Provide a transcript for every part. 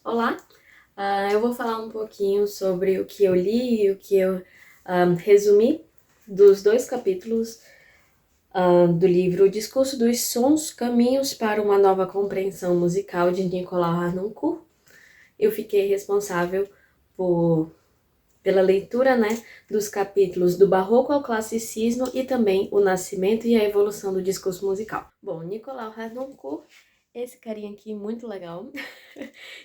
Olá, eu vou falar um pouquinho sobre o que eu li e o que eu resumi dos dois capítulos do livro O Discurso dos Sons, Caminhos para uma Nova Compreensão Musical, de Nicolau Harnoncourt. Eu fiquei responsável por, pela leitura, dos capítulos do Barroco ao Classicismo e também o nascimento e a evolução do discurso musical. Bom, Nicolau Harnoncourt, esse carinha aqui muito legal.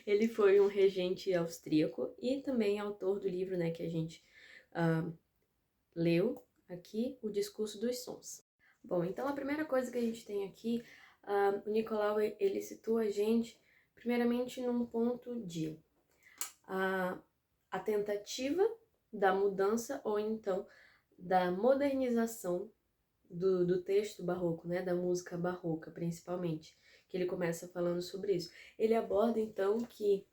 Ele foi um regente austríaco e também autor do livro, que a gente uh, leu aqui, O Discurso dos Sons. Bom, então a primeira coisa que a gente tem aqui, o Nicolau, ele situa a gente primeiramente num ponto de a tentativa da mudança ou então da modernização do texto barroco, da música barroca principalmente, que ele começa falando sobre isso. Ele aborda então que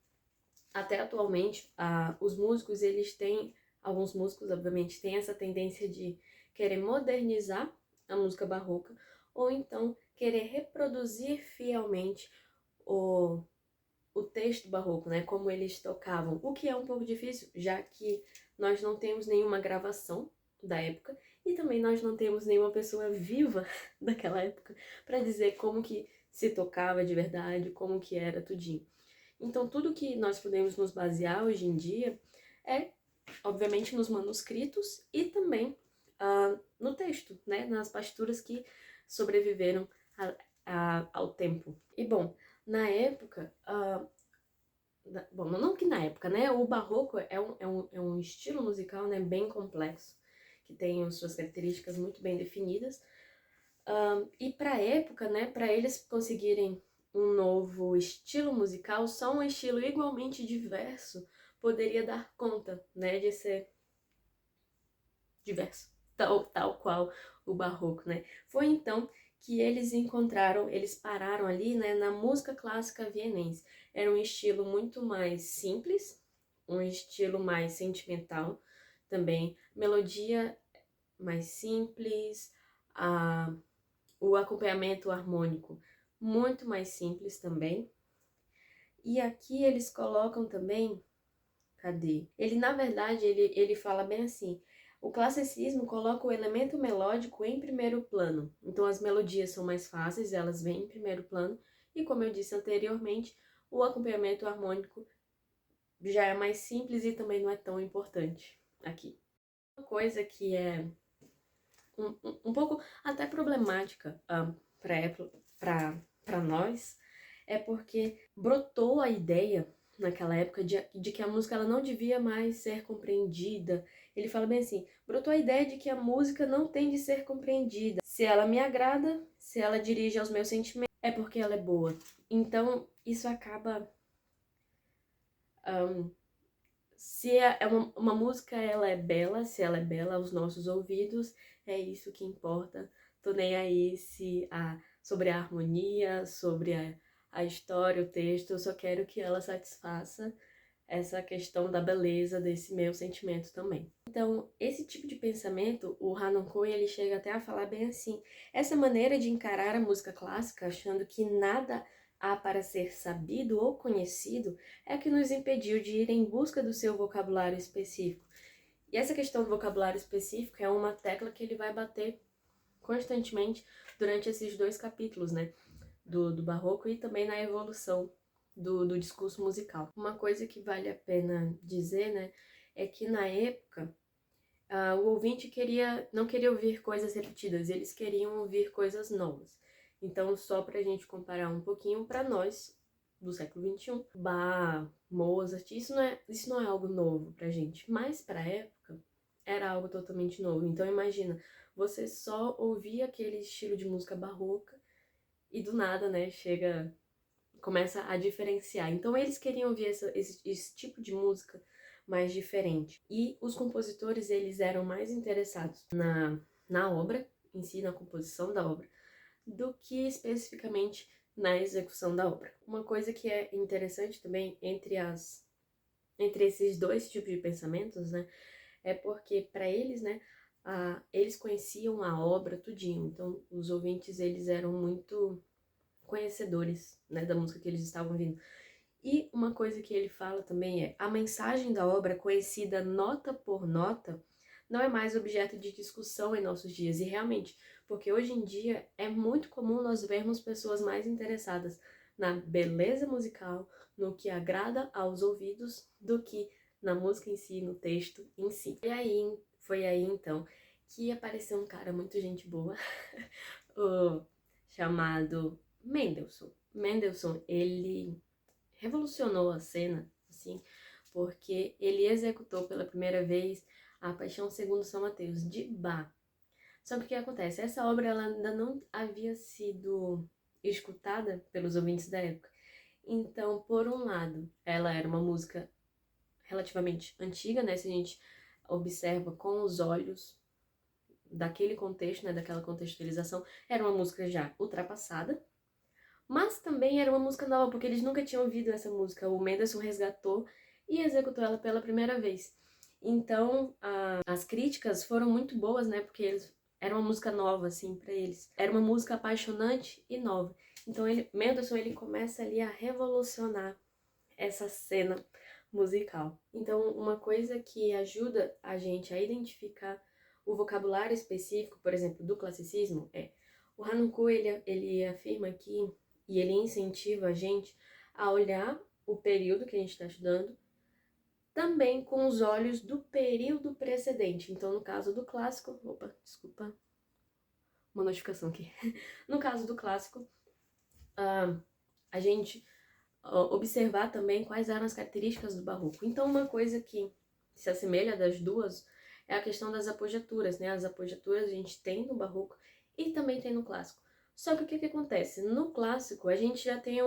até atualmente os músicos, eles têm, alguns músicos obviamente têm essa tendência de querer modernizar a música barroca ou então querer reproduzir fielmente o o texto barroco, como eles tocavam, o que é um pouco difícil, já que nós não temos nenhuma gravação da época e também nós não temos nenhuma pessoa viva daquela época para dizer como que se tocava de verdade, como que era tudinho. Então, tudo que nós podemos nos basear hoje em dia é, obviamente, nos manuscritos e também no texto, nas partituras que sobreviveram ao tempo. E, bom, na época, bom, não que na época, o barroco é um estilo musical, bem complexo, que tem suas características muito bem definidas. E para a época, para eles conseguirem um novo estilo musical, só um estilo igualmente diverso poderia dar conta, de ser diverso, tal qual o barroco, Foi então que eles pararam ali, na música clássica vienense. Era um estilo muito mais simples, um estilo mais sentimental também, melodia mais simples, o acompanhamento harmônico muito mais simples também. E aqui eles colocam também, cadê? Ele, na verdade, ele fala bem assim, o classicismo coloca o elemento melódico em primeiro plano. Então as melodias são mais fáceis, elas vêm em primeiro plano. E como eu disse anteriormente, o acompanhamento harmônico já é mais simples e também não é tão importante aqui. Uma coisa que é um pouco até problemática para nós é porque brotou a ideia naquela época de que a música ela não devia mais ser compreendida. Ele fala bem assim, brotou a ideia de que a música não tem de ser compreendida. Se ela me agrada, se ela dirige aos meus sentimentos, é porque ela é boa. Então, isso acaba... se uma música ela é bela, se ela é bela aos nossos ouvidos, é isso que importa. Tô nem aí sobre a harmonia, sobre a história, o texto, eu só quero que ela satisfaça essa questão da beleza desse meu sentimento também. Então, esse tipo de pensamento, o Hanon Cohen, ele chega até a falar bem assim, essa maneira de encarar a música clássica, achando que nada há para ser sabido ou conhecido, é que nos impediu de ir em busca do seu vocabulário específico. E essa questão do vocabulário específico é uma tecla que ele vai bater constantemente durante esses dois capítulos, do Barroco e também na evolução do discurso musical. Uma coisa que vale a pena dizer, é que na época o ouvinte não queria ouvir coisas repetidas, eles queriam ouvir coisas novas. Então, só para a gente comparar um pouquinho, para nós, do século XXI, Bach, Mozart, isso não é algo novo pra gente, mas pra época era algo totalmente novo. Então, imagina, você só ouvia aquele estilo de música barroca e do nada, começa a diferenciar. Então eles queriam ouvir esse tipo de música mais diferente. E os compositores, eles eram mais interessados na obra em si, na composição da obra, do que especificamente na execução da obra. Uma coisa que é interessante também entre esses dois tipos de pensamentos, é porque para eles, eles conheciam a obra tudinho. Então os ouvintes, eles eram muito conhecedores, da música que eles estavam ouvindo. E uma coisa que ele fala também é: a mensagem da obra, conhecida nota por nota, não é mais objeto de discussão em nossos dias. E realmente, porque hoje em dia é muito comum nós vermos pessoas mais interessadas na beleza musical, no que agrada aos ouvidos, do que na música em si, no texto em si. Foi aí então que apareceu um cara muito gente boa, chamado Mendelssohn. Mendelssohn, ele revolucionou a cena, assim, porque ele executou pela primeira vez a Paixão segundo São Mateus, de Bach. Só que o que acontece? Essa obra ela ainda não havia sido escutada pelos ouvintes da época. Então, por um lado, ela era uma música relativamente antiga, né? Se a gente observa com os olhos daquele contexto, né? Daquela contextualização, era uma música já ultrapassada, mas também era uma música nova, porque eles nunca tinham ouvido essa música. O Mendelssohn resgatou e executou ela pela primeira vez. Então, as críticas foram muito boas, né? Porque era uma música nova, assim, para eles. Era uma música apaixonante e nova. Então, Mendelssohn, ele começa ali a revolucionar essa cena musical. Então, uma coisa que ajuda a gente a identificar o vocabulário específico, por exemplo, do classicismo, é o Hanukku, ele afirma que, e ele incentiva a gente a olhar o período que a gente está estudando também com os olhos do período precedente. Então, no caso do clássico... Opa, desculpa. Uma notificação aqui. No caso do clássico, a gente observar também quais eram as características do barroco. Então, uma coisa que se assemelha das duas é a questão das apogiaturas, né? As apogiaturas a gente tem no barroco e também tem no clássico. Só que o que acontece? No clássico, a gente já tem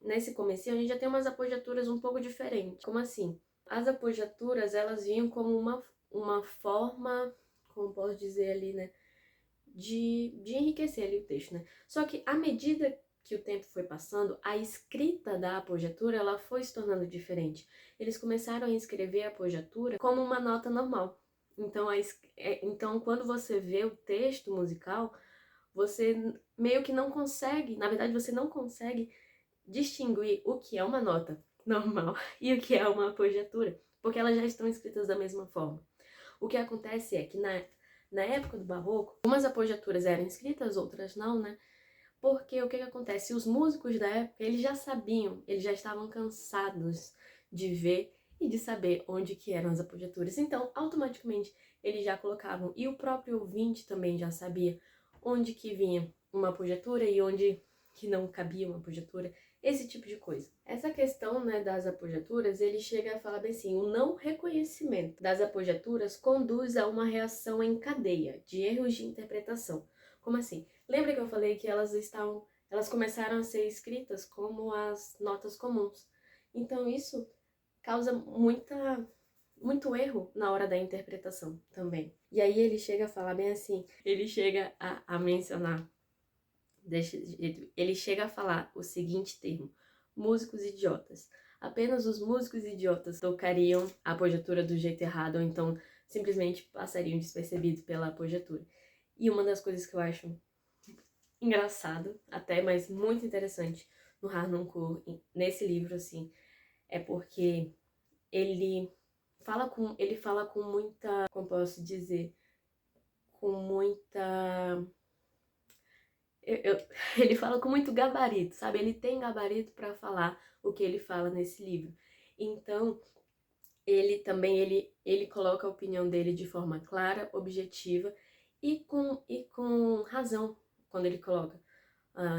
nesse comecinho, a gente já tem umas apogiaturas um pouco diferentes. Como assim? As apogiaturas, elas vinham como uma forma, como posso dizer ali, né? De enriquecer ali o texto, né? Só que à medida que o tempo foi passando, a escrita da apogiatura, ela foi se tornando diferente. Eles começaram a escrever a apogiatura como uma nota normal. Então, quando você vê o texto musical, você meio que não consegue, na verdade, você não consegue distinguir o que é uma nota normal e o que é uma apogiatura, porque elas já estão escritas da mesma forma. O que acontece é que na época do barroco, umas apogiaturas eram escritas, outras não, né? Porque o que acontece? Os músicos da época, eles já sabiam, eles já estavam cansados de ver e de saber onde que eram as apogiaturas. Então, automaticamente, eles já colocavam, e o próprio ouvinte também já sabia onde que vinha uma apogiatura e onde que não cabia uma apogiatura, esse tipo de coisa. Essa questão, né, das apogiaturas, ele chega a falar bem assim: o não reconhecimento das apogiaturas conduz a uma reação em cadeia de erros de interpretação. Como assim? Lembra que eu falei que elas começaram a ser escritas como as notas comuns. Então isso causa muito erro na hora da interpretação também. E aí ele chega a falar bem assim, ele chega a mencionar desse jeito, ele chega a falar o seguinte termo: músicos idiotas. Apenas os músicos idiotas tocariam a apogiatura do jeito errado, ou então simplesmente passariam despercebidos pela apogiatura. E uma das coisas que eu acho engraçado, até, mas muito interessante no Harnoncourt, nesse livro, assim, é porque ele fala com muita, como posso dizer, com muita... ele fala com muito gabarito, sabe? Ele tem gabarito para falar o que ele fala nesse livro. Então, ele coloca a opinião dele de forma clara, objetiva e com razão quando ele coloca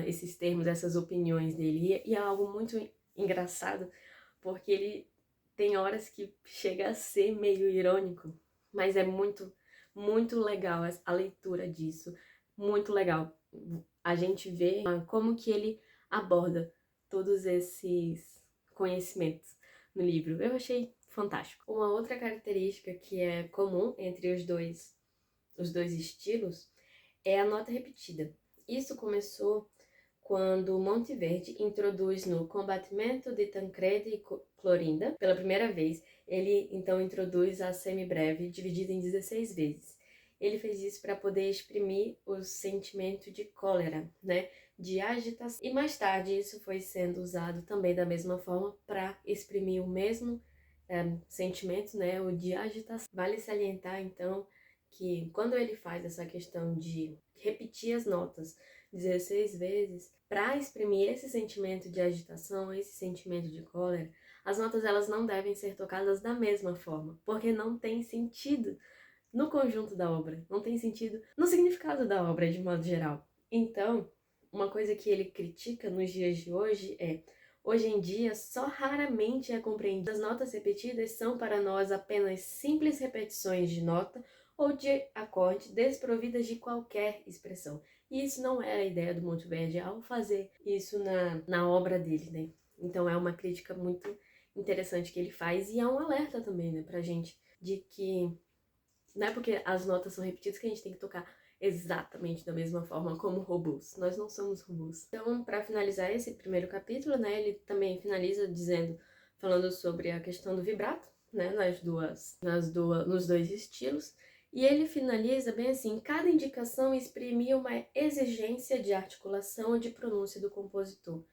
esses termos, essas opiniões dele. E é algo muito engraçado, porque ele tem horas que chega a ser meio irônico, mas é muito, muito legal a leitura disso. Muito legal a gente vê como que ele aborda todos esses conhecimentos no livro. Eu achei fantástico. Uma outra característica que é comum entre os dois estilos é a nota repetida. Isso começou quando Monteverdi introduz no Combattimento de Tancredi e Clorinda, pela primeira vez, ele então introduz a semibreve dividida em 16 vezes. Ele fez isso para poder exprimir o sentimento de cólera, né, de agitação. E mais tarde isso foi sendo usado também da mesma forma para exprimir o mesmo sentimento, né, o de agitação. Vale salientar então que quando ele faz essa questão de repetir as notas 16 vezes para exprimir esse sentimento de agitação, esse sentimento de cólera, as notas elas não devem ser tocadas da mesma forma, porque não tem sentido no conjunto da obra, não tem sentido no significado da obra de modo geral. Então, uma coisa que ele critica nos dias de hoje é: hoje em dia, só raramente é compreendido. As notas repetidas são para nós apenas simples repetições de nota ou de acorde desprovidas de qualquer expressão. E isso não é a ideia do Monteverdi ao fazer isso na obra dele, né? Então é uma crítica muito interessante que ele faz e é um alerta também, né, pra gente, de que não é porque as notas são repetidas que a gente tem que tocar exatamente da mesma forma como robôs. Nós não somos robôs. Então, para finalizar esse primeiro capítulo, né, ele também finaliza falando sobre a questão do vibrato, né, nos dois estilos. E ele finaliza bem assim: cada indicação exprimia uma exigência de articulação ou de pronúncia do compositor.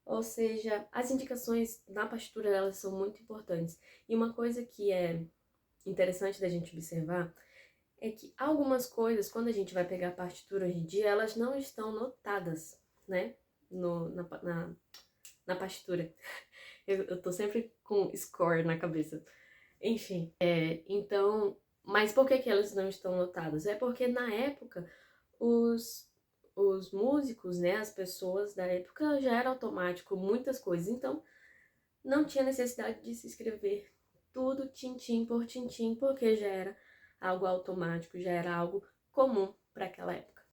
Ou seja, as indicações na partitura elas são muito importantes. E uma coisa que é interessante da gente observar é que algumas coisas, quando a gente vai pegar a partitura hoje em dia, elas não estão notadas, né? Na partitura. Eu tô sempre com score na cabeça. Enfim, então... Mas por que elas não estão notadas? É porque na época, os músicos, né, as pessoas da época já era automático muitas coisas. Então, não tinha necessidade de se escrever tudo tintim por tintim, porque já era algo automático, já era algo comum para aquela época.